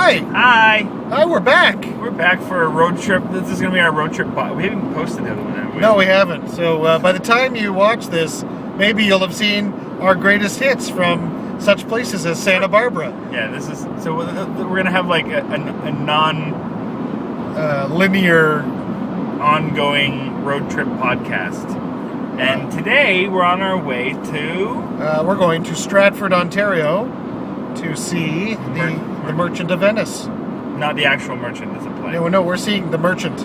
Hi. Hi. Hi, we're back. We're back for a road trip. This is going to be our road trip. We haven't posted the other one, have we? No, we haven't. So by the time you watch this, maybe you'll have seen our greatest hits from such places as Santa Barbara. Yeah, this is... So we're going to have like a linear ongoing road trip podcast. And today we're on our way to... we're going to Stratford, Ontario to see the Merchant of Venice. Not the actual merchant, it's a play. No, we're seeing the merchant.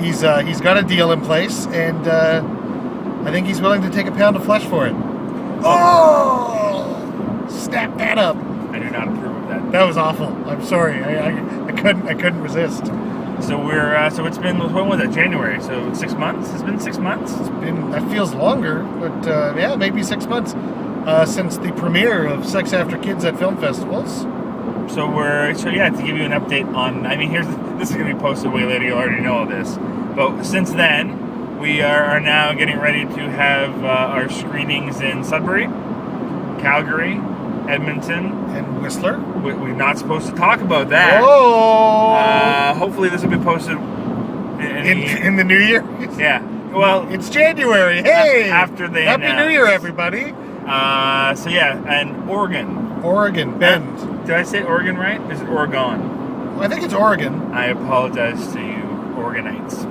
He's got a deal in place, and I think he's willing to take a pound of flesh for it. Oh! Snap that up. I do not approve of that. That was awful. I'm sorry. I couldn't resist. So we're so it's been, when was it? January. So 6 months. It's been 6 months. That feels longer, but yeah, maybe 6 months since the premiere of Sex After Kids at film festivals. So to give you an update on, this is going to be posted way later, you already know all this, but since then, we are now getting ready to have our screenings in Sudbury, Calgary, Edmonton, and Whistler. We're not supposed to talk about that. Oh! Hopefully this will be posted in the new year? Yeah. Well, it's January. Hey! After they Happy announce. New Year, everybody. And Oregon, Bend. Did I say Oregon right? Is it Oregon? Well, I think it's Oregon. I apologize to you, Oregonites.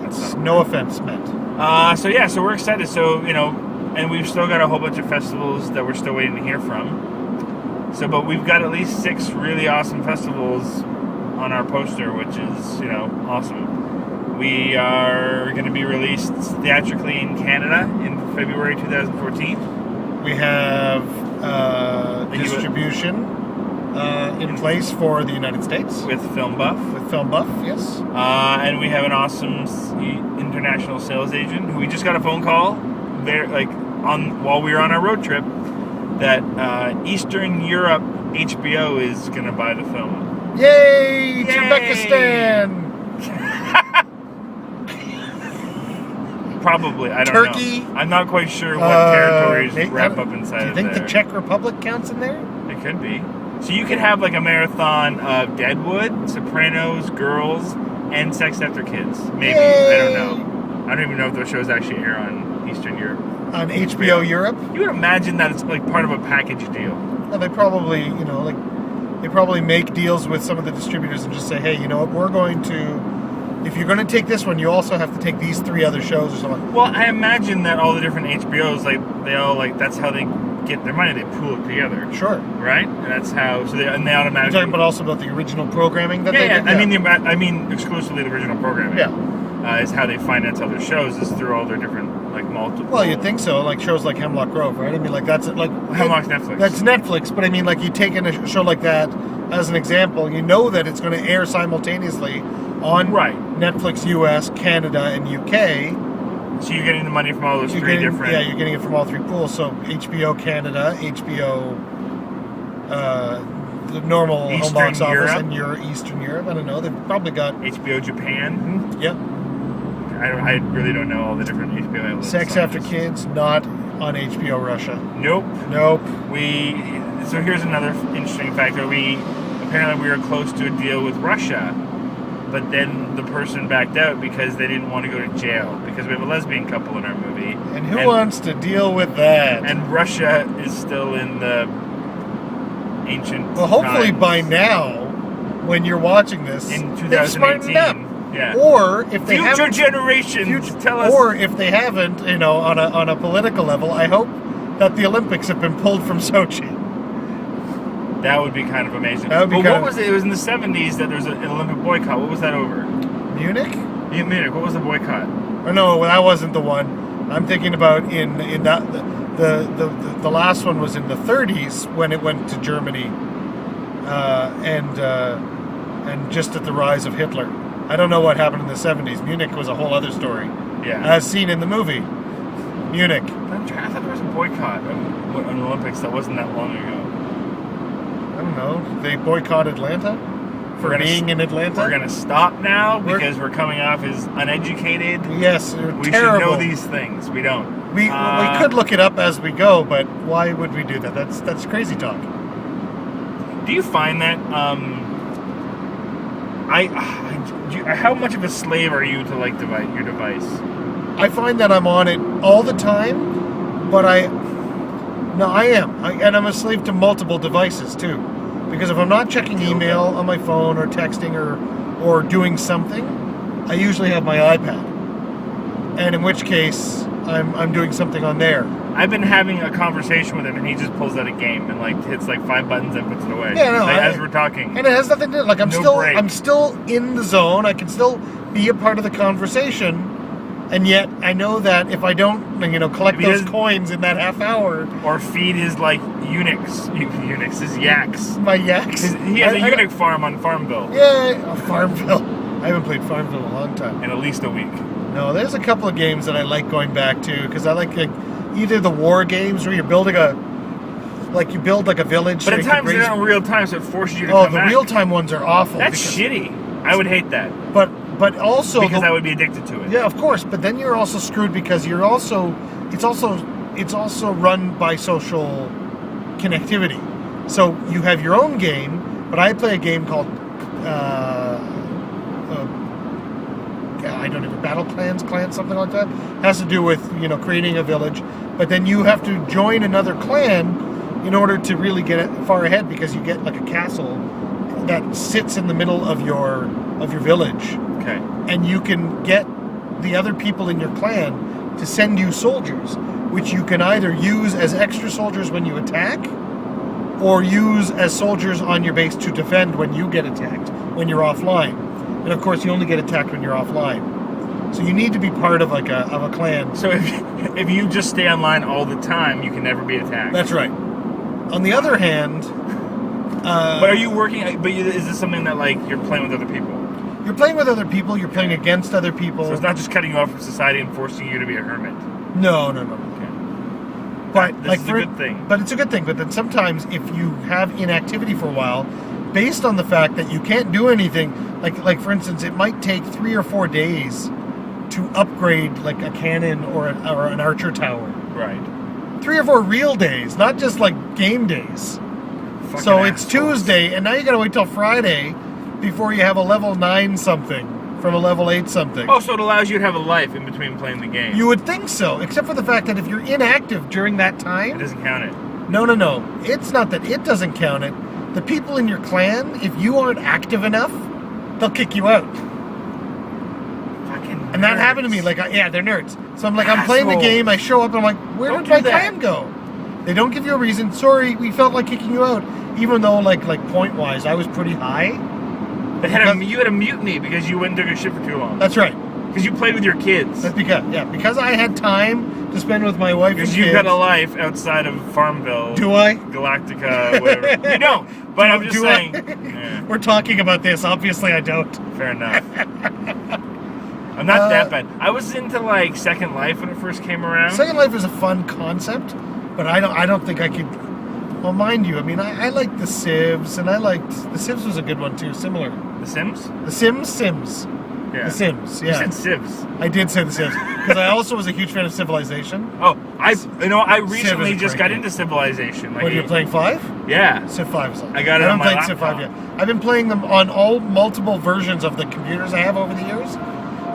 It's no offense meant. So we're excited. So, and we've still got a whole bunch of festivals that we're still waiting to hear from. So, but we've got at least 6 really awesome festivals on our poster, which is, awesome. We are going to be released theatrically in Canada in February 2014. We have distribution in place for the United States. With Film Buff. Yes. And we have an awesome international sales agent who we just got a phone call while we were on our road trip that Eastern Europe HBO is going to buy the film. Yay! Uzbekistan! Probably, I don't Turkey. know. I'm not quite sure what territories wrap up inside of there. Do you think the Czech Republic counts in there? It could be. So you could have like a marathon of Deadwood, Sopranos, Girls, and Sex After Kids. Maybe. Yay! I don't know. I don't even know if those shows actually air on Eastern Europe. On HBO Europe? You would imagine that it's like part of a package deal. Well, they probably, they probably make deals with some of the distributors and just say, hey, you know what, we're going to... If you're going to take this one, you also have to take these 3 other shows or something. Well, I imagine that all the different HBOs, they all that's how they get their money. They pool it together. Sure. Right? And that's how. So they automatically. You're talking about the original programming that they did. Yeah. I mean exclusively the original programming. Yeah. Is how they finance other shows is through all their different multiple. Well, you'd think so. Like shows like Hemlock Grove, right? I mean, that's Hemlock's Netflix. That's Netflix, but I mean, you take in a show like that as an example, you know that it's going to air simultaneously on Netflix US, Canada, and UK. So you're getting the money from all those three different... Yeah, you're getting it from all 3 pools. So HBO Canada, HBO the normal home box office, and your Eastern Europe. I don't know. They've probably got... HBO Japan. Mm-hmm. Yep. I really don't know all the different HBO outlets. Sex After Kids, not on HBO Russia. Nope. So here's another interesting factor. Apparently we were close to a deal with Russia, but then the person backed out because they didn't want to go to jail because we have a lesbian couple in our movie. And who wants to deal with that? And Russia is still in the ancient Well, hopefully times. By now, when you're watching this, in 2018. they've smartened up. Yeah. Or if they future generations tell us. Or if they haven't, on a political level, I hope that the Olympics have been pulled from Sochi. That would be kind of amazing. That would be what was it? It was in the 70s that there was an Olympic boycott. What was that over? Munich? Yeah, Munich. What was the boycott? Oh, no, that wasn't the one. I'm thinking about in that the last one was in the 30s when it went to Germany, and just at the rise of Hitler. I don't know what happened in the 70s. Munich was a whole other story. Yeah. As seen in the movie. Munich. I thought there was a boycott on the Olympics that wasn't that long ago. I don't know. They boycott Atlanta for being in Atlanta. We're going to stop now because we're coming off as uneducated. Yes, we terrible. should know these things. We don't. We could look it up as we go, but why would we do that? That's crazy talk. Do you find that how much of a slave are you to like your device? I find that I'm on it all the time, but I am, and I'm a slave to multiple devices too, because if I'm not checking email on my phone or texting or doing something, I usually have my iPad, and in which case I'm doing something on there. I've been having a conversation with him, and he just pulls out a game and like hits like 5 buttons and puts it away. Yeah, no, as we're talking, and it has nothing to do. Like I'm break. still in the zone. I can still be a part of the conversation, and yet I know that if I don't, collect those coins in that half hour, or feed his like his yaks. My yaks. He has a eunuch farm on Farmville. Yeah, Farmville. I haven't played Farmville in a long time. In at least a week. No, there's a couple of games that I like going back to because I like either the war games where you're building you build like a village. But at times they're not in real time, so it forces you to come back. Oh, the real time ones are awful. That's shitty. I would hate that. But also because I would be addicted to it. Yeah, of course. But then you're also screwed because it's also run by social connectivity. So you have your own game, but I play a game called I don't know, Battle Clans, something like that. It has to do with, creating a village. But then you have to join another clan in order to really get far ahead because you get like a castle that sits in the middle of your village. Okay. And you can get the other people in your clan to send you soldiers, which you can either use as extra soldiers when you attack or use as soldiers on your base to defend when you get attacked, when you're offline. And of course, you only get attacked when you're offline. So you need to be part of a clan. So if you just stay online all the time, you can never be attacked. That's right. On the other hand, but are you working? But is this something that like you're playing with other people? You're playing with other people. You're playing against other people. So it's not just cutting you off from society and forcing you to be a hermit. No. Okay. But this is a good thing. But it's a good thing. But then sometimes if you have inactivity for a while, based on the fact that you can't do anything, like for instance, it might take 3 or 4 days to upgrade like a cannon or an archer tower. Right. 3 or 4 real days, not just like game days. Fucking so assholes. It's Tuesday, and now you gotta wait till Friday before you have a level 9 something from a level 8 something. Oh, so it allows you to have a life in between playing the game. You would think so, except for the fact that if you're inactive during that time... It doesn't count it. No. It's not that it doesn't count it. The people in your clan, if you aren't active enough, they'll kick you out. Fucking nerds. And that happened to me. They're nerds. So I'm like, I'm playing the game, I show up, and I'm like, where did my clan go? They don't give you a reason. Sorry, we felt like kicking you out. Even though, like point-wise, I was pretty high. You had a mutiny because you went and took a shit for too long. That's right. Because you played with your kids. That's because I had time to spend with my wife and kids. Because you've got a life outside of Farmville. Do I? Galactica, whatever. You don't. But I'm just saying. Yeah. We're talking about this. Obviously, I don't. Fair enough. I'm not that bad. I was into like Second Life when it first came around. Second Life is a fun concept, but I don't think I could. Well, mind you, I mean, I liked the Civs, and the Civs was a good one too. Similar. The Sims? The Sims. Yeah. The Sims. Yeah. You said Civs. I did say the Sims because I also was a huge fan of Civilization. Oh, I recently just got into Civilization. What, you're playing 5? Yeah. Civ 5 is on. I got it on my laptop. I haven't played Civ 5 yet. I've been playing them on multiple versions of the computers I have over the years.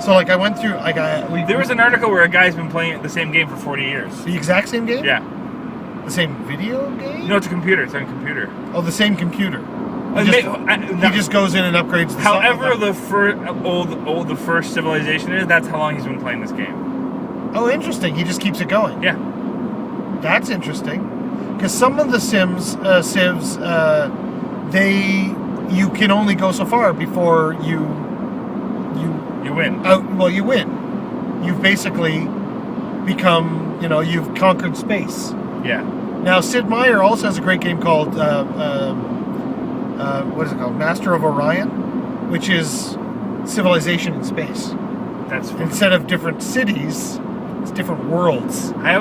So like I went through there was an article where a guy's been playing the same game for 40 years. The exact same game? Yeah. The same video game? No, it's a computer. It's on a computer. Oh, the same computer. He just goes in and upgrades the However the first Civilization is, that's how long he's been playing this game. Oh, interesting. He just keeps it going. Yeah. That's interesting. Because some of the Civs, you can only go so far before you win. You win. You've basically become, you've conquered space. Yeah. Now, Sid Meier also has a great game called, what is it called? Master of Orion, which is civilization in space. That's instead of different cities, it's different worlds. I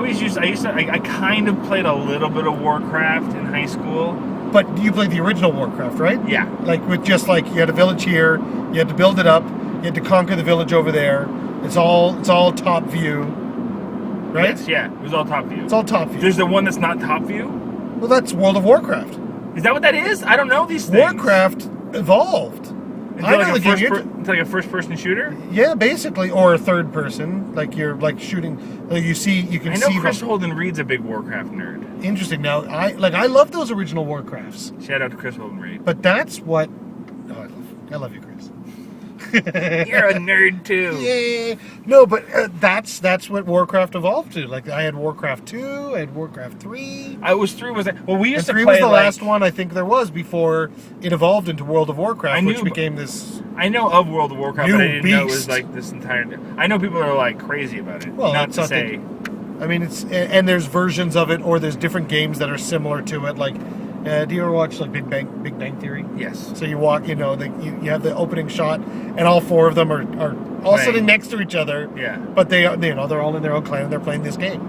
kind of played a little bit of Warcraft in high school. But you played the original Warcraft, right? Yeah. Like with just like you had a village here, you had to build it up, you had to conquer the village over there. It's all top view, right? Yes, yeah. It was all top view. It's all top view. There's the one that's not top view? Well, that's World of Warcraft. Is that what that is? I don't know these things. Warcraft evolved. I know the game. It's like a first-person shooter. Yeah, basically, or a third person, like you're like shooting. Like you can see. I know Chris Holden Reed's a big Warcraft nerd. Interesting. Now, I love those original Warcrafts. Shout out to Chris Holden Reed. But that's what. Oh, I love you, Chris. You're a nerd too. Yeah. No, but that's what Warcraft evolved to. Like I had Warcraft 2, I had Warcraft 3. I was 3 was that? Well, we used to 3 play was the like, last one I think there was before it evolved into World of Warcraft, which became this. I know of World of Warcraft, new but I didn't know it was beast. like this entire. I know people are like crazy about it. Well, not to say. I mean, it's and there's versions of it, or there's different games that are similar to it. Like, do you ever watch like Big Bang Theory? Yes. So you walk, you have the opening shot, and all 4 of them are all sitting next to each other. Yeah. But they're all in their own clan and they're playing this game,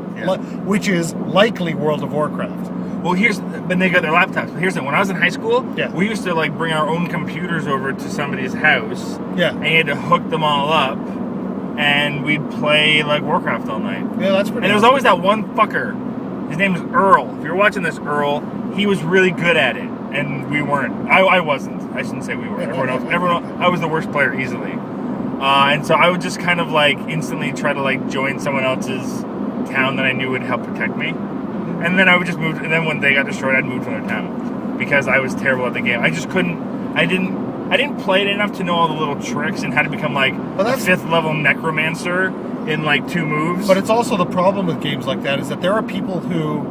which is likely World of Warcraft. Well, when they got their laptops. But here's the when I was in high school, we used to like bring our own computers over to somebody's house. Yeah. And you had to hook them all up, and we'd play like Warcraft all night. Yeah, that's pretty. And there was always that one fucker. His name is Earl. If you're watching this, Earl, he was really good at it, and we weren't. I wasn't. I shouldn't say we were. Everyone else. I was the worst player easily. And so I would just kind of like instantly try to like join someone else's town that I knew would help protect me. And then I would just move, and then when they got destroyed, I'd move to another town because I was terrible at the game. I just couldn't. I didn't play it enough to know all the little tricks and how to become like a 5th level necromancer in like 2 moves. But it's also the problem with games like that is that there are people who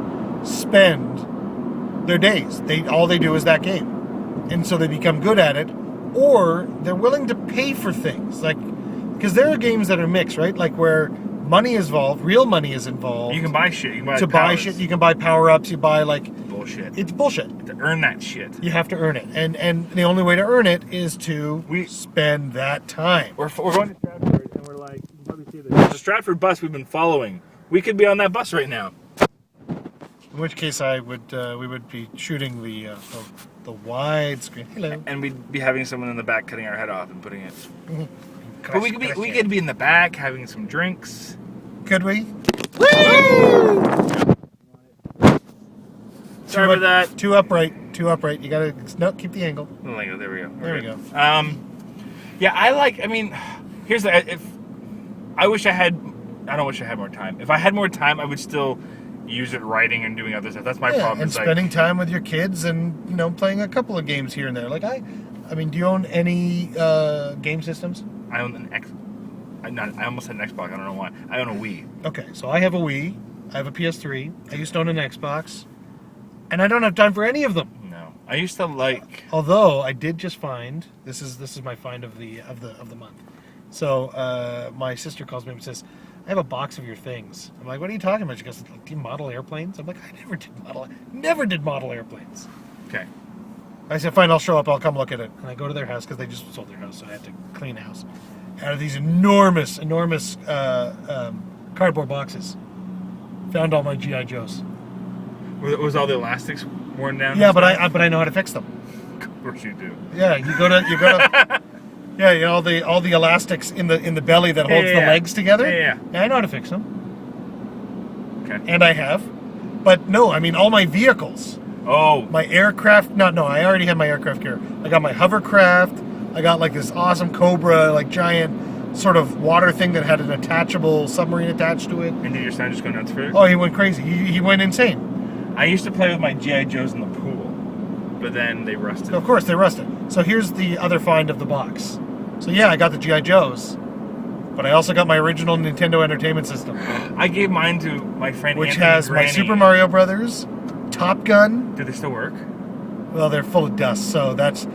spend their days. All they do is that game, and so they become good at it, or they're willing to pay for things like because there are games that are mixed, right? Like where money is involved, real money is involved. You can buy shit. You can buy buy shit. You can buy power-ups. You buy like bullshit. It's bullshit. To earn that shit, you have to earn it, and the only way to earn it is to spend that time. We're going to Stratford, and we're like, you can probably see this. There's a Stratford bus we've been following. We could be on that bus right now. In which case, we would be shooting the widescreen. Hello. And we'd be having someone in the back cutting our head off and putting it. Mm-hmm. But we could be in the back having some drinks. Could we? Woo! Sorry about that. Two upright. You gotta keep the angle. There we go. There we go. I mean, here's the. I wish I had. I don't wish I had more time. If I had more time, I would still use it writing and doing other stuff. That's my problem. And spending time with your kids and playing a couple of games here and there. Like I mean, do you own any game systems? I own an X. I almost had an Xbox. I don't know why. I own a Wii. Okay, so I have a Wii. I have a PS3. I used to own an Xbox, and I don't have time for any of them. No, I used to like. Although I did just find this is my find of the month. So my sister calls me and says, "I have a box of your things." I'm like, "What are you talking about?" She goes, "Do you model airplanes?" I'm like, "I never did model airplanes." Okay. I said, "Fine, I'll show up. I'll come look at it." And I go to their house because they just sold their house, so I had to clean the house. Out of these enormous cardboard boxes, found all my GI Joes. Was all the elastics worn down? Yeah, but I know how to fix them. Of course you do. Yeah, you go to yeah, all the elastics in the belly that holds the legs together. Yeah. I know how to fix them. Okay. And I have, but no, I mean all my vehicles. Oh. My aircraft. No, I already had my aircraft gear. I got my hovercraft. I got like this awesome Cobra, like giant sort of water thing that had an attachable submarine attached to it. And did your son just go nuts for it? Oh, he went crazy. He went insane. I used to play with my G.I. Joes in the pool, but then they rusted. So of course, they rusted. So here's the other find of the box. So yeah, I got the G.I. Joes, but I also got my original Nintendo Entertainment System. I gave mine to my friend which Anthony has Granny. my Super Mario Brothers, Top Gun. Do they still work? Well, they're full of dust, so that's...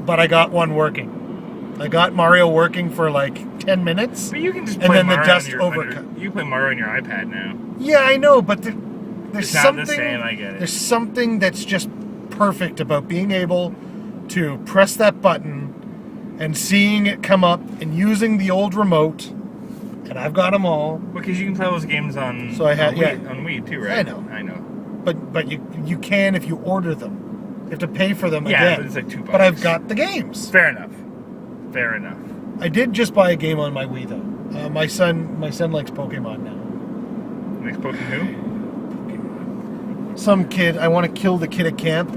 But I got one working. I got Mario working for like 10 minutes. But you can just and play then Mario the dust on overcut. You play Mario on your iPad now. Yeah, I know, but there's It's something... not the same, I get it. There's something that's just perfect about being able to press that button and seeing it come up and using the old remote. And I've got them all. Because you can play those games on, So I had, on Wii too, right? I know. But you can if you order them. You have to pay for them yeah, again. but it's like $2. But I've got the games. Fair enough. I did just buy a game on my Wii though. My son likes Pokemon now. Next Pokemon who? Some kid. I want to kill the kid at camp.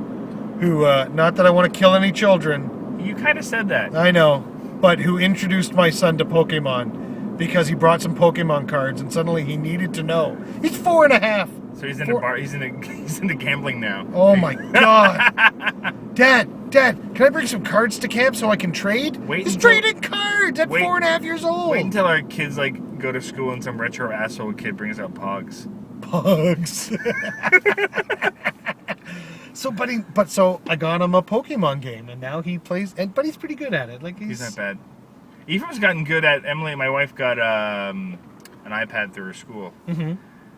who, not that I want to kill any children, You kind of said that. I know, but who introduced my son to Pokemon because he brought some Pokemon cards and suddenly he needed to know. He's 4.5. So he's in a bar. He's into gambling now. Oh my God. Dad, can I bring some cards to camp so I can trade? He's trading cards at 4.5 years old. Wait until our kids like go to school and some retro asshole kid brings out Pogs. Pogs. So I got him a Pokemon game and now he plays, but he's pretty good at it. Like he's not bad. Ephraim's gotten good at. Emily, my wife, got an iPad through her school,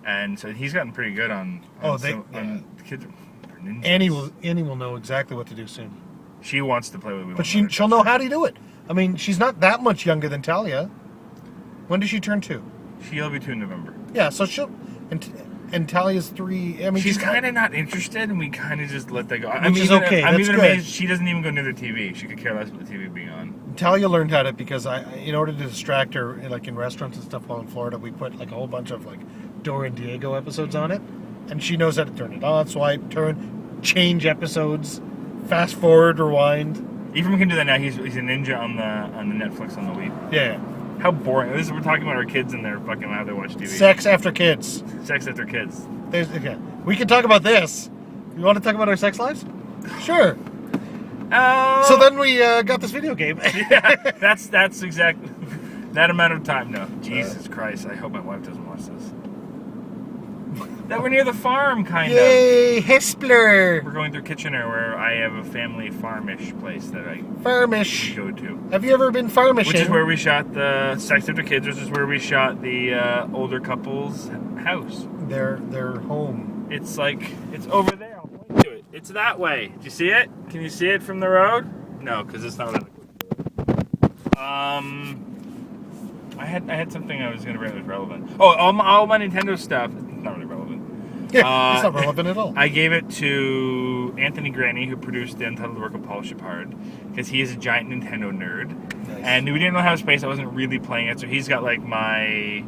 and so he's gotten pretty good on. The kids. Annie will know exactly what to do soon. She wants to play with me, but she'll know how to do it. I mean, she's not that much younger than Talia. When does she turn 2? She'll be 2 in November. Yeah, so she'll and Talia's 3. I mean, she's kind of not interested, and we kind of just let that go. Which is okay. I'm even amazed she doesn't even go near the TV. She could care less about the TV being on. Talia learned how to because in order to distract her, like in restaurants and stuff while in Florida, we put like a whole bunch of like Dora and Diego episodes on it, and she knows how to turn it on, swipe, turn, change episodes, fast forward, rewind. Ephraim can do that now. He's a ninja on the Netflix on the Wii. Yeah. How boring! We're talking about our kids and their fucking how they watch TV. Sex after kids. Sex after kids. We can talk about this. You want to talk about our sex lives? Sure. So then we got this video game. Yeah, that's exactly that amount of time. No, Jesus Christ! I hope my wife doesn't watch this. That we're near the farm, kind of. Yay, Hispler! We're going through Kitchener, where I have a family farmish place that I go to. Have you ever been farmishing? Which is where we shot the Sex After Kids, which is where we shot the older couple's house. Their home. It's over there. I'll point to it. It's that way. Do you see it? Can you see it from the road? No, because it's not really. I had something I was going to bring that was relevant. Oh, all my Nintendo stuff. It's not really relevant. Yeah, it's not relevant at all. I gave it to Anthony Granny, who produced the untitled work of Polish It Hard, because he is a giant Nintendo nerd. Nice. And we didn't know how to space. I wasn't really playing it, so he's got like my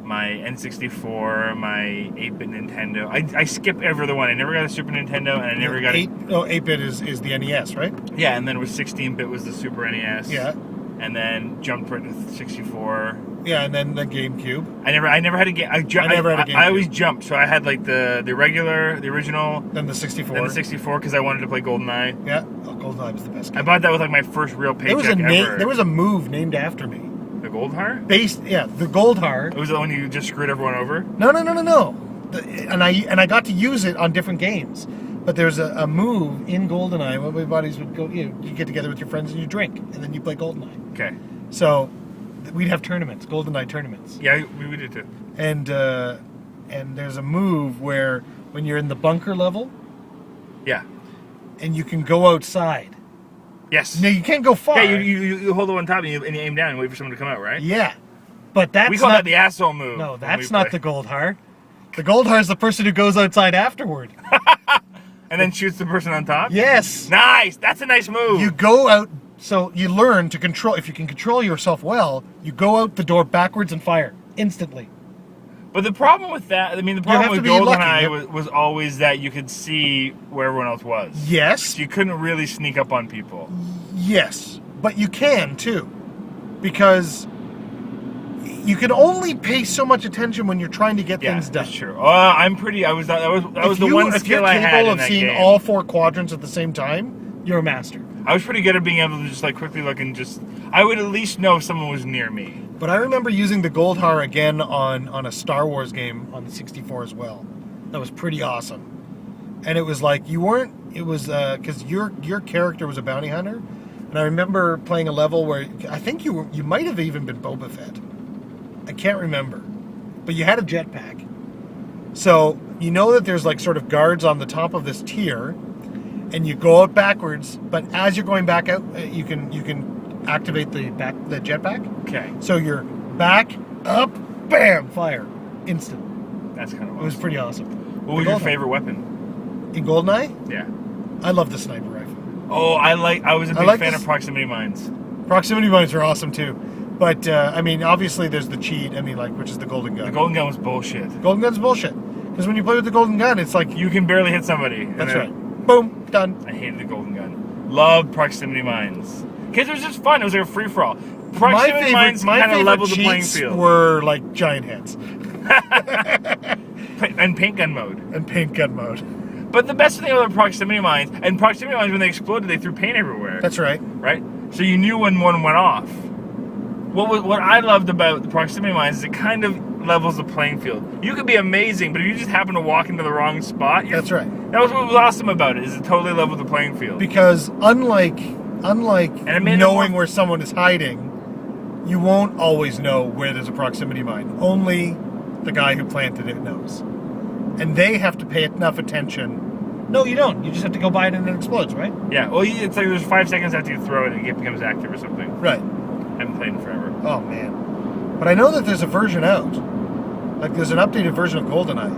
N64, my 8-bit Nintendo. I skip every other one. I never got a Super Nintendo, and I never got 8-bit is the NES, right? Yeah, and then it was 16-bit was the Super NES. Yeah. And then jumped right to 64. Yeah, and then the GameCube. I never had a game. I always jumped, so I had like the regular, the original. Then the 64. Then the 64 because I wanted to play GoldenEye. Yeah, GoldenEye was the best game. I bought that with like my first real paycheck ever. There was a move named after me. The Goldhar? The Goldhar. It was the one you just screwed everyone over? No. And I got to use it on different games. But there's a move in GoldenEye where my buddies would go, you get together with your friends and you drink, and then you play GoldenEye. Okay. So we'd have tournaments, GoldenEye tournaments. Yeah, we did too. And there's a move where when you're in the bunker level, yeah, and you can go outside. Yes. No, you can't go far. Yeah, you hold the one top and you aim down and wait for someone to come out, right? Yeah, but that's we call that the asshole move. No, that's not the Goldhar. The Goldhar is the person who goes outside afterward. And then shoots the person on top? Yes. Nice. That's a nice move. You go out, so you learn to control. If you can control yourself well, you go out the door backwards and fire instantly. But the problem with that, the problem with GoldenEye was always that you could see where everyone else was. Yes. So you couldn't really sneak up on people. Yes, but you can too, because you can only pay so much attention when you're trying to get things done. That's true. That was the one skill I had in that game. If you're capable of seeing all 4 quadrants at the same time, you're a master. I was pretty good at being able to just like quickly look and I would at least know if someone was near me. But I remember using the Goldhar again on a Star Wars game on the 64 as well. That was pretty awesome. And it was like because your character was a bounty hunter, and I remember playing a level where I think you might have even been Boba Fett. I can't remember, but you had a jetpack, so you know that there's like sort of guards on the top of this tier, and you go out backwards. But as you're going back out, you can activate the jetpack. Okay. So you're back, up, bam, fire, instant. That's kind of awesome. It was pretty awesome. What was your favorite weapon? In GoldenEye? Yeah. I love the sniper rifle. Oh, I was a big fan of proximity mines. Proximity mines are awesome too. But, obviously there's the cheat, which is the golden gun. The golden gun was bullshit. Golden gun's bullshit. Because when you play with the golden gun, it's like... You can barely hit somebody. That's right. Boom, done. I hated the golden gun. Loved proximity mines because it was just fun. It was like a free for all. My Proximity mines kind of favorite leveled the playing cheats field. were like giant heads And paint gun mode. and paint gun mode. But the best thing about proximity mines, and proximity mines when they exploded, they threw paint everywhere. That's right. Right? So you knew when one went off. What I loved about the proximity mines is it kind of levels the playing field. You could be amazing, but if you just happen to walk into the wrong spot, That's right. That was what was awesome about it, is it totally leveled the playing field. Because unlike it made it knowing more- where someone is hiding, you won't always know where there's a proximity mine. Only the guy who planted it knows. And they have to pay enough attention. No, you don't. You just have to go by it and it explodes, right? Yeah, well, it's like there's 5 seconds after you throw it and it becomes active or something. Right. I haven't played in forever. Oh, man. But I know that there's a version out. Like, there's an updated version of GoldenEye.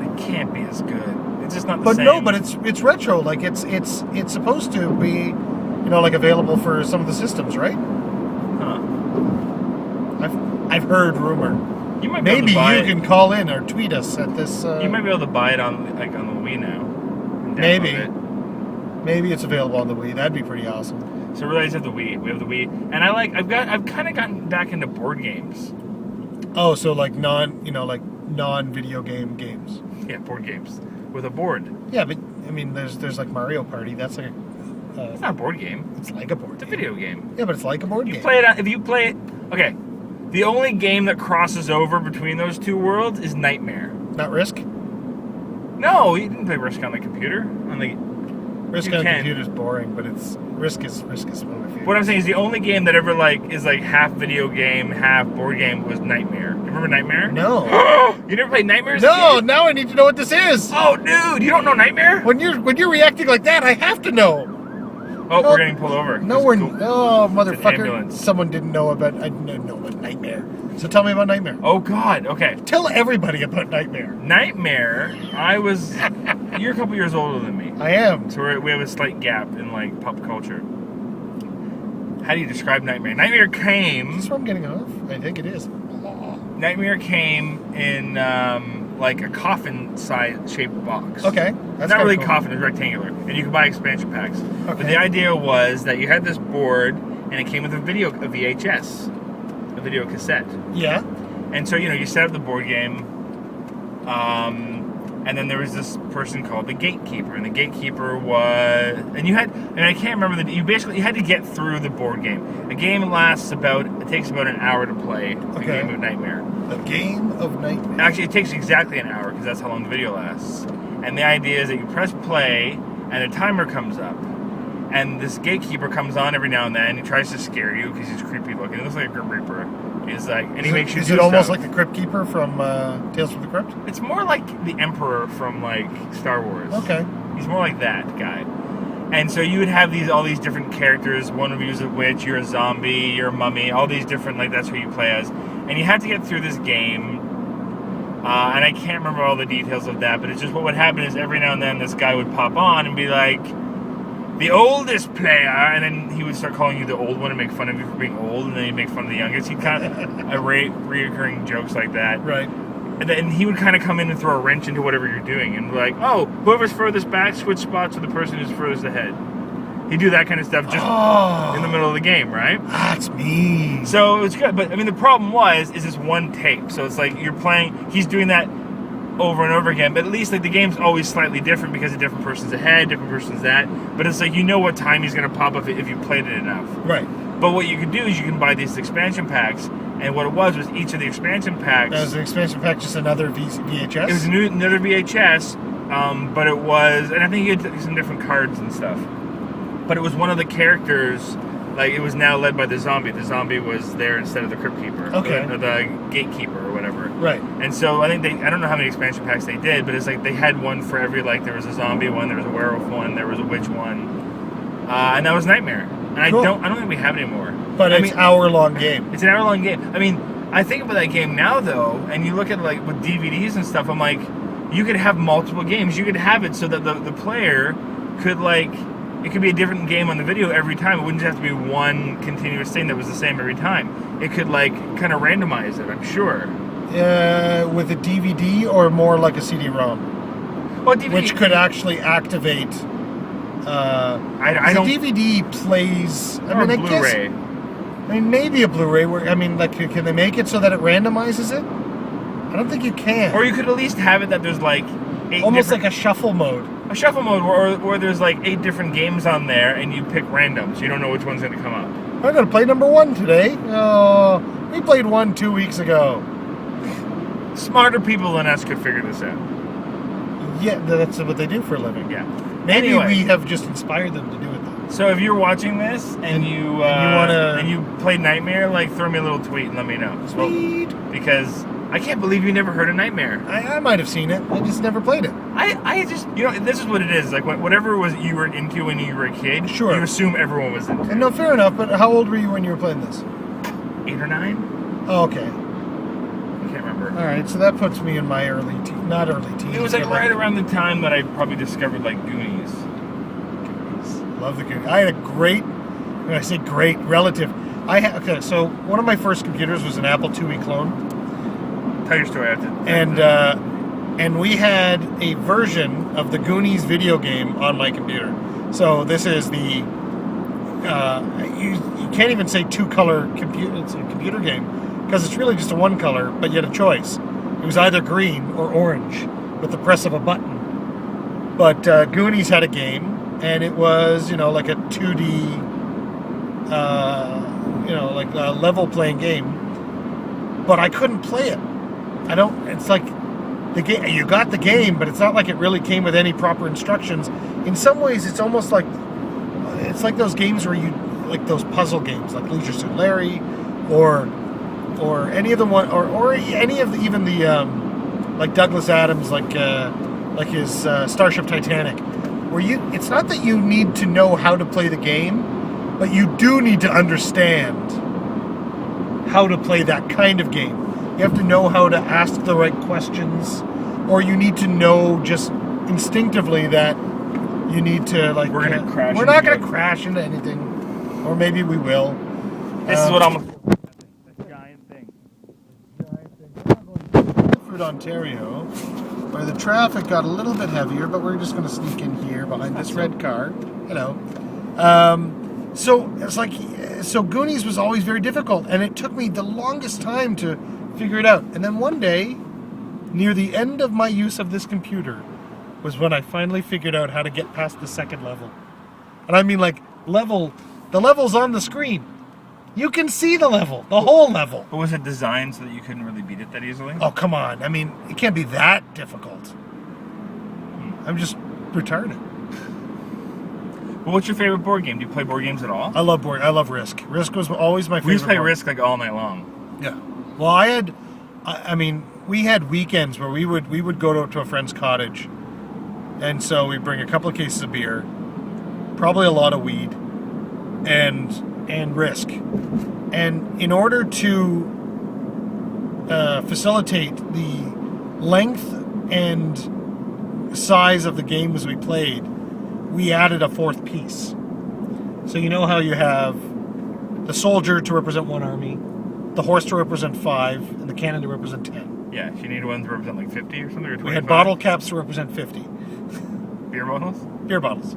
It can't be as good. It's just not the But same. no, but it's retro. Like, it's supposed to be, like, available for some of the systems, right? Huh. I've heard rumor. You might be Maybe able to buy you it. can call in or tweet us at this. You might be able to buy it on the Wii now. And Maybe. download it. Maybe it's available on the Wii. That'd be pretty awesome. So we always have the Wii. We have the Wii, and I've kind of gotten back into board games. Oh, so like non-video games. Yeah, board games with a board. Yeah, but I mean, there's like Mario Party. That's like It's not a board game. it's like a board. It's a game. video game. Yeah, but it's like a board You game. play it if you play it. Okay, the only game that crosses over between those two worlds is Nightmare. Not Risk. No, you didn't play Risk on the computer. Risk You on the can. computer is boring, but Risk is one of my favorites. What I'm saying is the only game that ever is half video game, half board game was Nightmare. You remember Nightmare? No. You never played Nightmare? as a No. kid? Now I need to know what this is. Oh, dude, you don't know Nightmare? When you're reacting like that, I have to know. Oh, No. we're getting pulled over. No, It's we're cool. oh motherfucker! ambulance. Someone didn't know about. I didn't know about Nightmare. So tell me about Nightmare. Oh God. Okay. Tell everybody about Nightmare. Nightmare. You're a couple years older than me, I am. so we have a slight gap in pop culture. How do you describe Nightmare? Nightmare Is came. this where I'm getting off? I think it is. Nightmare came in a coffin-sized shaped box. Okay, It's not really coffin, it's rectangular. And you could buy expansion packs. But Okay. the idea was that you had this board and it came with a VHS, a video cassette. Yeah. And so, you set up the board game, and then there was this person called the gatekeeper, and the gatekeeper was, and I can't remember you had to get through the board game. The game it takes about an hour to play, the Okay. game of Nightmare. The Game of Nightmare. Actually, it takes exactly an hour, because that's how long the video lasts. And the idea is that you press play, and a timer comes up. And this gatekeeper comes on every now and then. He tries to scare you because he's creepy looking. He looks like a Grim Reaper. And he makes you Is do it almost stuff. like the Crypt Keeper from Tales from the Crypt? It's more like the Emperor from Star Wars. Okay. He's more like that guy. And so you would have all these different characters. One of you is a witch. You're a zombie. You're a mummy. All these different that's who you play as. And you had to get through this game. And I can't remember all the details of that, but it's just what would happen is every now and then this guy would pop on and be like, the oldest player, and then he would start calling you the old one and make fun of you for being old, and then he'd make fun of the youngest. He'd kind of reoccurring jokes like that. Right. And then he would kind of come in and throw a wrench into whatever you're doing, and be like, oh, whoever's furthest back, switch spots with the person who's furthest ahead. He'd do that kind of stuff just in the middle of the game, right? That's me. So it was good, but I mean the problem is this one tape. So it's you're playing. He's doing that over and over again, but at least the game's always slightly different because a different person's ahead, different person's that. But it's what time he's gonna pop up if you played it enough. Right. But what you can do is you can buy these expansion packs, and what it was each of the expansion packs. Now, is the expansion pack just another VHS? It was another VHS, but it was, and I think you had some different cards and stuff. But it was one of the characters. It was now led by the zombie. The zombie was there instead of the Crypt Keeper. Okay. Or the gatekeeper or whatever. Right. And so I think I don't know how many expansion packs they did, but it's they had one for every, there was a zombie one, there was a werewolf one, there was a witch one. And that was Nightmare. And Cool. I don't think we have it anymore. But it's hour-long game. It's an hour-long game. I mean, I think about that game now, though, and you look at with DVDs and stuff, I'm you could have multiple games. You could have it so that the player could, it could be a different game on the video every time. It wouldn't just have to be one continuous thing that was the same every time. It could, kind of randomize it, I'm sure. With a DVD or more like a CD-ROM? Well, DVD, which could actually activate. I don't. DVD plays. I Or mean, I guess. Blu-ray. I mean, maybe a Blu-ray. Where I mean, like, can they make it so that it randomizes it? I don't think you can. Or you could at least have it that there's like 8 Almost like different- a shuffle mode. a shuffle mode where there's like 8 different games on there and you pick random, so you don't know which one's going to come up. I'm gonna play number 1 today. Oh, we played 1 2 weeks ago. Smarter people than us could figure this out. Yeah, that's what they do for a living. Yeah. Maybe Anyway. we have just inspired them to do it. Though. So if you're watching this and you wanna- and you play Nightmare, like throw me a little tweet and let me know. Sweet. Because I can't believe you never heard of Nightmare. I might have seen it. I just never played it. I just, this is what it is. Like whatever was you were into when you were a kid, Sure. you assume everyone was into. And no, fair enough. But how old were you when you were playing this? 8 or 9? Oh, okay. I can't remember. All right. So that puts me in my not early teens. It was like but right around the time that I probably discovered like Goonies. Love the Goonies. I had a great, when I say great, relative. Okay, so one of my first computers was an Apple IIe clone. Tell your story after. And we had a version of the Goonies video game on my computer. So this is the you can't even say 2-color computer. It's a computer game because it's really just a 1 color, but you had a choice. It was either green or orange with the press of a button. But Goonies had a game, and it was like a 2D like a level playing game. But I couldn't play it. It's like the game. You got the game, but it's not like it really came with any proper instructions. In some ways, it's almost like it's like those games where you like those puzzle games, like Leisure Suit Larry, or any of the one, or any of the even the like Douglas Adams, like his Starship Titanic, where it's not that you need to know how to play the game, but you do need to understand how to play that kind of game. You have to know how to ask the right questions, or you need to know just instinctively that you need to like. We're gonna crash. We're not going to crash into anything, or maybe we will. This is what I'm. That giant thing. Stratford, Ontario, where the traffic got a little bit heavier, but we're just going to sneak in here behind this red car. Hello. So it's like, Goonies was always very difficult, and it took me the longest time to figure it out. And then one day, near the end of my use of this computer, was when I finally figured out how to get past the second level. And I mean, like, the level's on the screen. You can see the level, the whole level. But was it designed so that you couldn't really beat it that easily? Oh, come on. I mean, it can't be that difficult. I'm just retarded. Well, what's your favorite board game? Do you play board games at all? I love Risk. Risk was always my favorite. We used to play board. Risk like all night long. Yeah. Well, I mean, we had weekends where we would go to a friend's cottage, and so we'd bring a couple of cases of beer, probably a lot of weed, and Risk. And in order to facilitate the length and size of the games we played, we added a 4th piece. So you know how you have the soldier to represent 1 army, the horse to represent 5, and the cannon to represent 10. Yeah, you need one to represent like 50 or something, or 25. We had bottle caps to represent 50. Beer bottles? Beer bottles.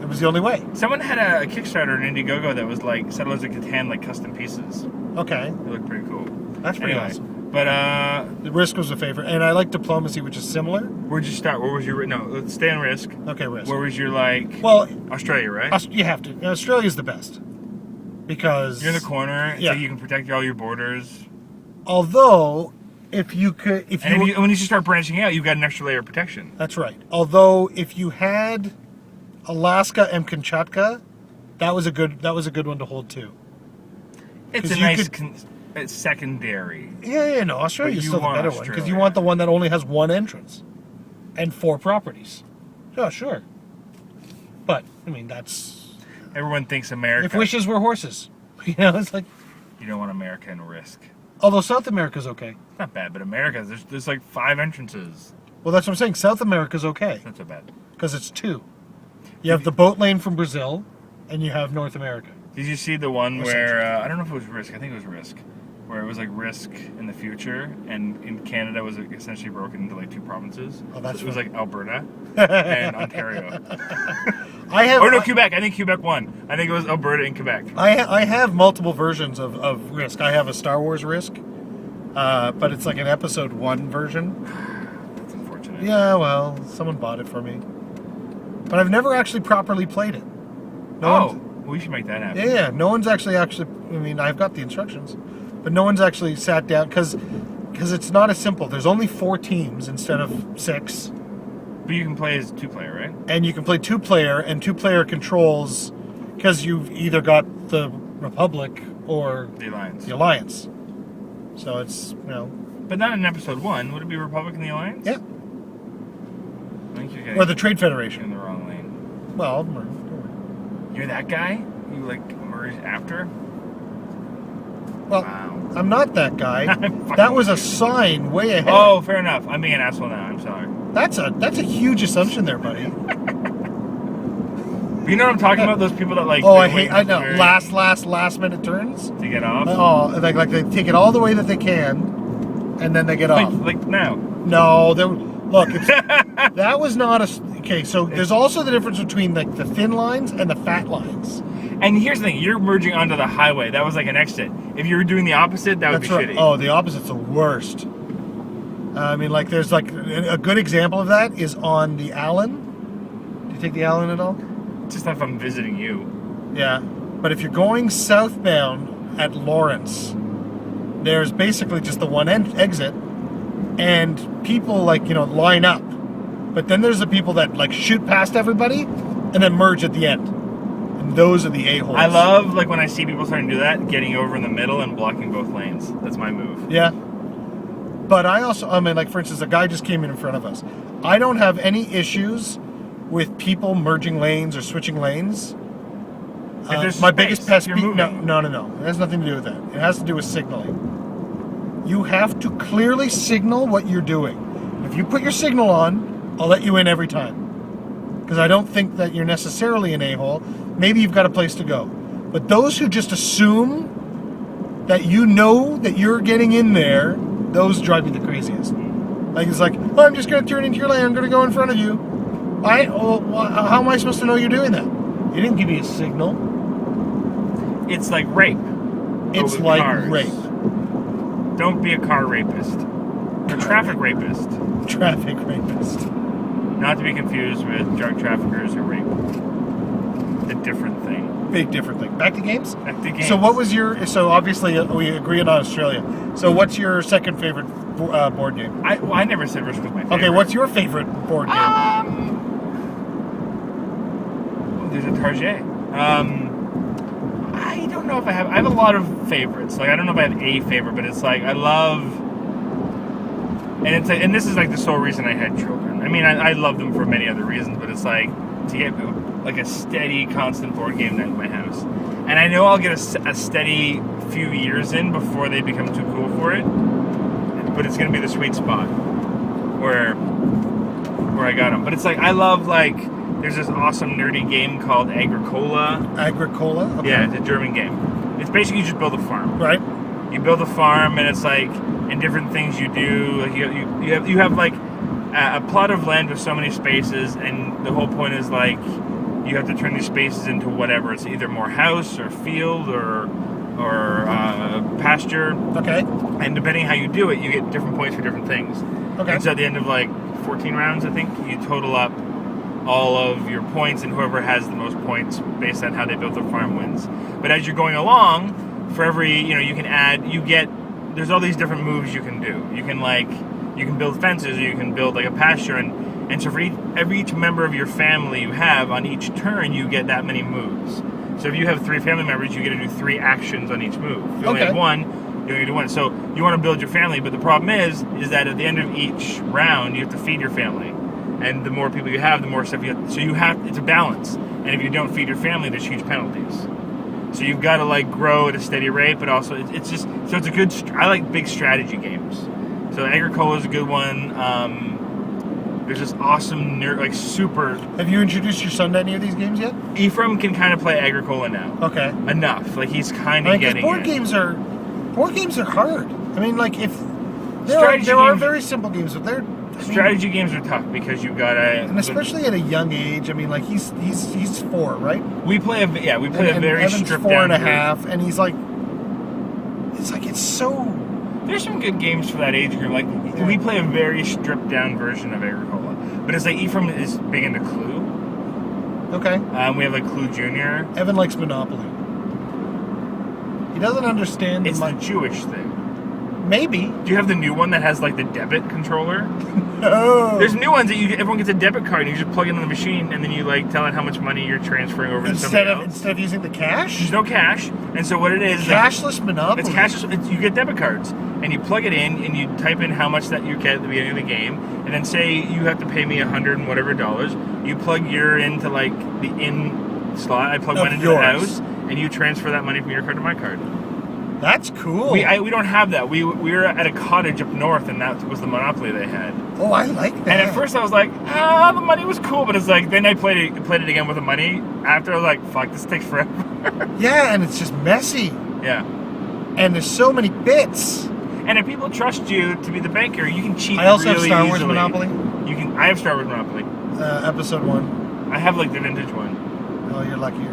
It was the only way. Someone had a Kickstarter in Indiegogo that was like Settlers of Catan, like custom pieces. Okay. They looked pretty cool. That's pretty Anyway, awesome. But The Risk was a favorite. And I like Diplomacy, which is similar. where'd you start? Where was your... No, let's stay on Risk. Okay, Risk. Where was your, like... Well, Australia, right? you have to. Australia's the best. Because... You're in the corner, Yeah. so you can protect all your borders. Although, when you start branching out, you've got an extra layer of protection. That's right. Although, if you had Alaska and Kamchatka, that was a good one to hold too. It's 'Cause a you nice could- it's secondary. Yeah, no, Australia's But you still the want better one because you Australia. want the one that only has 1 entrance and 4 properties. Yeah, sure. But I mean, that's Everyone thinks America. if wishes were horses. It's like. You don't want America and Risk. Although South America's okay. It's not bad, but America, there's like 5 entrances. Well, that's what I'm saying. South America's okay It's not so bad. because it's 2. You have the boat lane from Brazil, and you have North America. Did you see the one Or where I don't know if it was Risk? I think it was Risk, where it was like Risk in the future, and in Canada was essentially broken into like 2 provinces. Oh, that's it was funny. like Alberta and Ontario. I have Quebec. I think Quebec won. I think it was Alberta and Quebec. I have multiple versions of Risk. I have a Star Wars Risk, but it's like an episode 1 version. That's unfortunate. Yeah, well, someone bought it for me, but I've never actually properly played it. We should make that happen. Yeah, no one's actually. I mean, I've got the instructions, but no one's actually sat down because it's not as simple. There's only 4 teams instead of 6. But you can play as 2-player, right? And you can play 2-player, and 2-player controls because you've either got the Republic or The Alliance. the Alliance. So it's But not in episode 1. Would it be Republic and the Alliance? Yeah. I think you're getting Or the Trade in Federation. the wrong lane. Well, You're that guy? You like merge after? well, Wow. I'm not that guy. I'm fucking That was a with you. sign way ahead. Oh, fair enough. I'm being an asshole now. I'm sorry. That's a huge assumption there, buddy. You know what I'm talking about? Those people that like. Oh, they I hate. wait I know. very- Last minute turns. to get off. Oh, like they take it all the way that they can, and then they get off. Like now. No, look. That was not a. Okay, so there's also the difference between like the thin lines and the fat lines. And here's the thing: you're merging onto the highway. That was like an exit. If you were doing the opposite, that would That's be right. shitty. Oh, the opposite's the worst. I mean, like there's like a good example of that is on the Allen. Do you take the Allen at all? Just if I'm visiting you. Yeah, but if you're going southbound at Lawrence, there's basically just the one exit, and people line up. But then there's the people that like shoot past everybody, and then merge at the end. And those are the a-holes. I love like when I see people starting to do that, getting over in the middle and blocking both lanes. That's my move. Yeah. But I mean, like for instance, a guy just came in front of us. I don't have any issues with people merging lanes or switching lanes. there's My space, biggest pet you're peeve. No. moving. It has nothing to do with that. It has to do with signaling. You have to clearly signal what you're doing. If you put your signal on, I'll let you in every time. Because I don't think that you're necessarily an a-hole. Maybe you've got a place to go. But those who just assume that you know that you're getting in there, those drive me the craziest. Like it's like, oh, I'm just going to turn into your lane. I'm going to go in front of you. How am I supposed to know you're doing that? You didn't give me a signal. It's like rape. It's with like cars. rape. Don't be a car rapist. Or traffic rapist. Traffic rapist. Not to be confused with drug traffickers who rape. A different thing. Big different thing. Back to games? Back to games. So what was your... So obviously we agree on Australia. So what's your second favorite board game? I never said Risk was my favorite. Okay, what's your favorite board game? There's a Target. I don't know if I have a lot of favorites. Like I don't know if I have a favorite, but it's like I love, and this is like the sole reason I had children. I mean, I love them for many other reasons, but it's like to get like a steady, constant board game night in my house. And I know I'll get a steady few years in before they become too cool for it. But it's gonna be the sweet spot where I got them. But it's like I love like. There's this awesome nerdy game called Agricola. Agricola? Okay. Yeah, it's a German game. It's basically you just build a farm. Right. You build a farm, and it's like, and different things you do. Like you have like a plot of land with so many spaces, and the whole point is like you have to turn these spaces into whatever. It's either more house or field or pasture. Okay. And depending how you do it, you get different points for different things. Okay. And so at the end of like 14 rounds, I think you total up all of your points, and whoever has the most points based on how they built their farm wins. But as you're going along, for every, you can add, there's all these different moves you can do. You can build fences, or you can build like a pasture, and so for each member of your family you have, on each turn you get that many moves. So if you have 3 family members, you get to do 3 actions on each move. If you only have 1, you only do 1. So you want to build your family, but the problem is that at the end of each round, you have to feed your family. And the more people you have, the more stuff you have. So it's a balance. And if you don't feed your family, there's huge penalties. So you've got to like grow at a steady rate, but also it's just, so it's a good, I like big strategy games. So Agricola is a good one. There's this awesome super. Have you introduced your son to any of these games yet? Ephraim can kind of play Agricola now. Okay. Enough. Like he's kind I of mean, 'cause getting board it. games are, Board games are hard. I mean, like, if Strategy there are games- very simple games, but Strategy games are tough because you've got to, and especially at a young age. I mean, like he's 4, right? we play a very Evan's stripped 4 down and a version. half, and he's like, it's so. There's some good games for that age group. Like we play a very stripped down version of Agricola, but it's like Ephraim is big into Clue. Okay. We have like Clue Junior. Evan likes Monopoly. He doesn't understand. It's the Jewish thing. Maybe. Do you have the new one that has like the debit controller? No. There's new ones that everyone gets a debit card and you just plug it in the machine and then you like tell it how much money you're transferring over to somebody else. Instead of using the cash. There's no cash, and so what it is? Cashless Monopoly. It's cashless. You get debit cards, and you plug it in, and you type in how much that you get at the beginning of the game, and then say you have to pay me $100 and whatever dollars. You plug your into like the in slot. I plug Of mine into yours. the house, and you transfer that money from your card to my card. That's cool. We don't have that. We were at a cottage up north, and that was the Monopoly they had. Oh, I like that. And at first I was like, the money was cool, but it's like then I played it again with the money. After I was like, fuck, this takes forever. Yeah, and it's just messy. Yeah. And there's so many bits. And if people trust you to be the banker, you can cheat. I also really have Star Wars easily. Monopoly. I have Star Wars Monopoly. Episode 1. I have like the vintage one. Oh, you're luckier.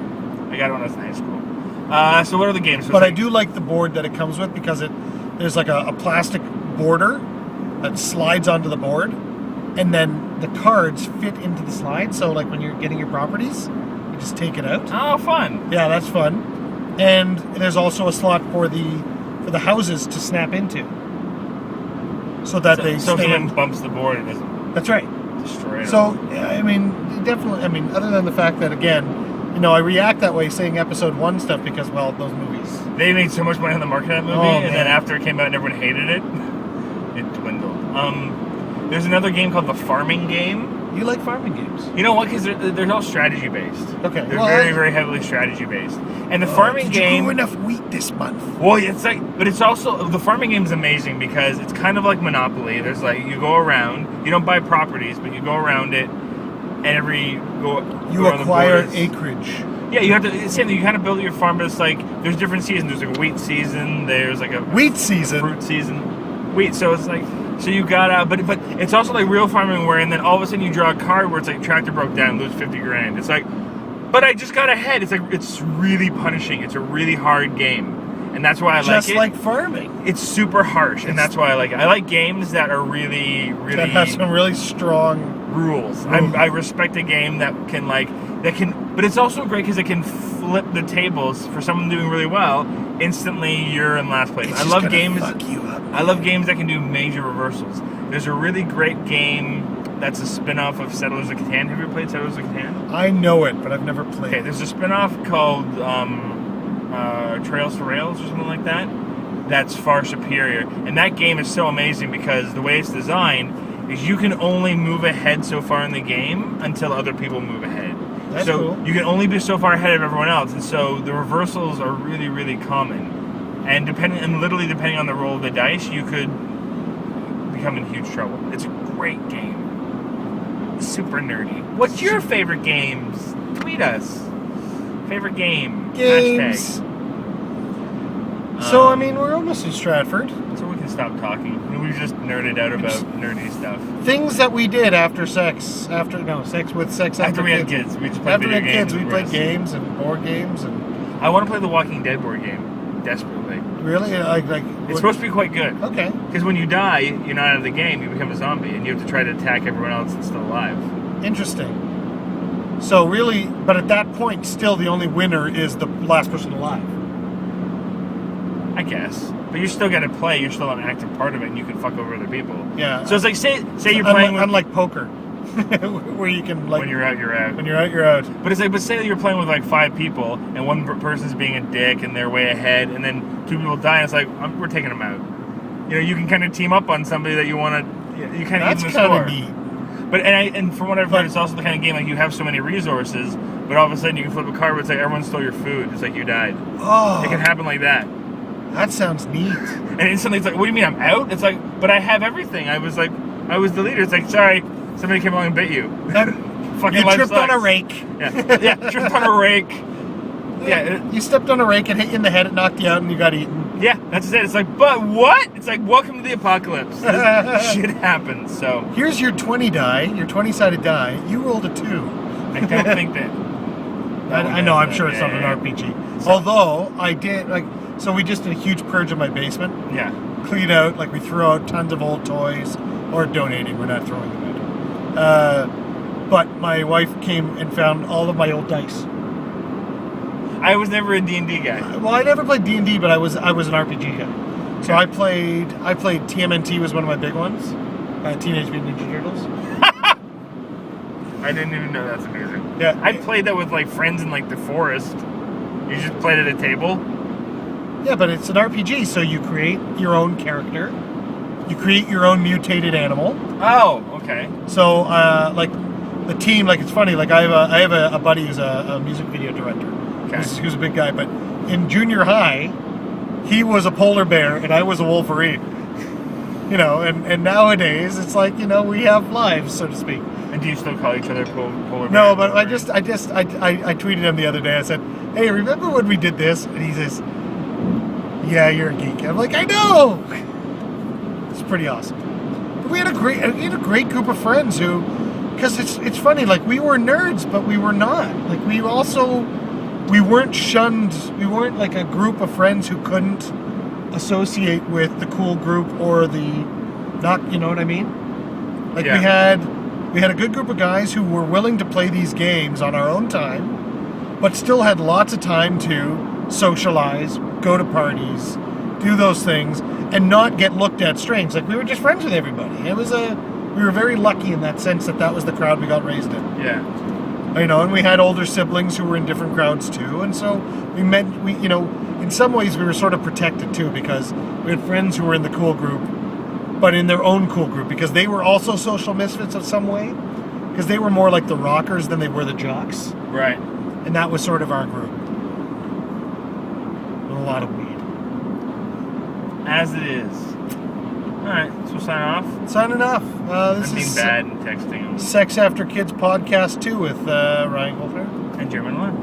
I got it when I was in high school. So what are the games? So But it's I do like the board that it comes with because there's like a plastic border that slides onto the board, and then the cards fit into the slide. So like when you're getting your properties, you just take it out. Oh, fun! Yeah, that's fun. And there's also a slot for the houses to snap into, so that they so if someone stand. bumps the board, it doesn't That's right. destroy it. So I mean, definitely. I mean, other than the fact that again. I react that way saying episode 1 stuff because, well, those movies. They made so much money on the market of that movie, Oh, and man. then after it came out and everyone hated it, it dwindled. There's another game called the Farming Game. You like farming games? You know what? Because they're all strategy based. Okay. They're well, very, very heavily strategy based. And the farming did game. you grow enough wheat this month? Well, it's like, but it's also the farming game is amazing because it's kind of like Monopoly. There's like you go around, you don't buy properties, but you go around it, and You go around the acquire borders. acreage. Yeah, you have to. It's same thing. You kind of build your farm, but it's like there's different seasons. There's like a wheat season. There's like a Wheat season. fruit season. Wheat. So it's like you gotta. But it's also like real farming where, and then all of a sudden you draw a card where it's like tractor broke down, lose 50 grand. It's like, but I just got ahead. It's like it's really punishing. It's a really hard game, and that's why I like it. Just like farming. It's super harsh, and that's why I like it. I like games that are really, really That has some really strong. rules. I respect a game that can but it's also great because it can flip the tables for someone doing really well. Instantly, you're in last place. It's I just love gonna games. Fuck you up. I love games that can do major reversals. There's a really great game that's a spin-off of Settlers of Catan. Have you ever played Settlers of Catan? I know it, but I've never played. Okay, there's a spin-off called Trails to Rails or something like that. That's far superior, and that game is so amazing because the way it's designed is you can only move ahead so far in the game until other people move ahead. That's so cool. you can only be so far ahead of everyone else, and so the reversals are really, really common. And literally depending on the roll of the dice, you could become in huge trouble. It's a great game. Super nerdy. What's your favorite games? Tweet us. Favorite game. Games. Hashtag. So I mean, we're almost in Stratford. So we can stop talking. We've just nerded out about nerdy stuff. Things that we did after sex. Sex with sex. After we had kids, we just played After we video had kids, games. we played games and board games and. I want to play the Walking Dead board game desperately. Really, like It's supposed to be quite good. Okay. Because when you die, you're not out of the game. You become a zombie, and you have to try to attack everyone else that's still alive. Interesting. So really, but at that point, still the only winner is the last person alive. I guess. But you still got to play. You're still an active part of it, and you can fuck over other people. Yeah. So it's like, say you're playing with... Unlike poker, where you can like... When you're out, you're out. When you're out, you're out. But it's like, but say you're playing with like 5 people, and one person's being a dick, and they're way ahead, and then 2 people die, and it's like, we're taking them out. You can kind of team up on somebody that you want to... You kind of even the score. That's kind of neat. But and from what I've heard, it's also the kind of game like you have so many resources, but all of a sudden you can flip a card where it's like everyone stole your food. It's like you died. Oh, It can happen like that. that sounds neat. And instantly it's like, what do you mean I'm out? It's like, but I have everything. I was the leader. It's like, sorry, somebody came along and bit you. Fucking You life tripped on sucks. a rake. Yeah, tripped on a rake. Yeah. You stepped on a rake and hit you in the head. It knocked you out, and you got eaten. Yeah, that's it. It's like, but what? It's like, welcome to the apocalypse. This shit happens. So here's your 20 die, your 20-sided die. You rolled a 2. I don't think that. I know. I'm sure it's not an RPG. So, although I did so we just did a huge purge of my basement. Yeah. Clean out, like we threw out tons of old toys, or donating. We're not throwing them out. But my wife came and found all of my old dice. I was never a D&D guy. Well, I never played D&D, but I was an RPG guy. So I played TMNT was one of my big ones. Teenage Mutant Ninja Turtles. I didn't even know. That's amazing. Yeah. I played that with like friends in like the forest. You just played at a table. Yeah, but it's an RPG, so you create your own character. You create your own mutated animal. Oh, okay. So, like the team, like it's funny. Like I have a buddy who's a music video director. Okay. Who's a big guy, but in junior high, he was a polar bear and I was a Wolverine. You know, and nowadays it's like, you know, we have lives, so to speak. And do you still call each other polar bear? No, but I tweeted him the other day. I said, "Hey, remember when we did this?" And he says, "Yeah, you're a geek." I'm like, "I know." It's pretty awesome. But we had a great group of friends who, because it's funny, like we were nerds, but we were not. Like we weren't shunned. We weren't like a group of friends who couldn't associate with the cool group or the not. You know what I mean? Like Yeah. we had a good group of guys who were willing to play these games on our own time, but still had lots of time to socialize, go to parties, do those things, and not get looked at strange. Like we were just friends with everybody. We were very lucky in that sense that was the crowd we got raised in. Yeah. You know, and we had older siblings who were in different crowds too, and so in some ways we were sort of protected too, because we had friends who were in the cool group, but in their own cool group, because they were also social misfits of some way, because they were more like the rockers than they were the jocks. Right. And that was sort of our group. With a lot of weed. As it is. Alright, so sign off. Signing off. This I'm being is bad and texting him. Sex After Kids Podcast 2 with Ryan Goldberg. And German 1.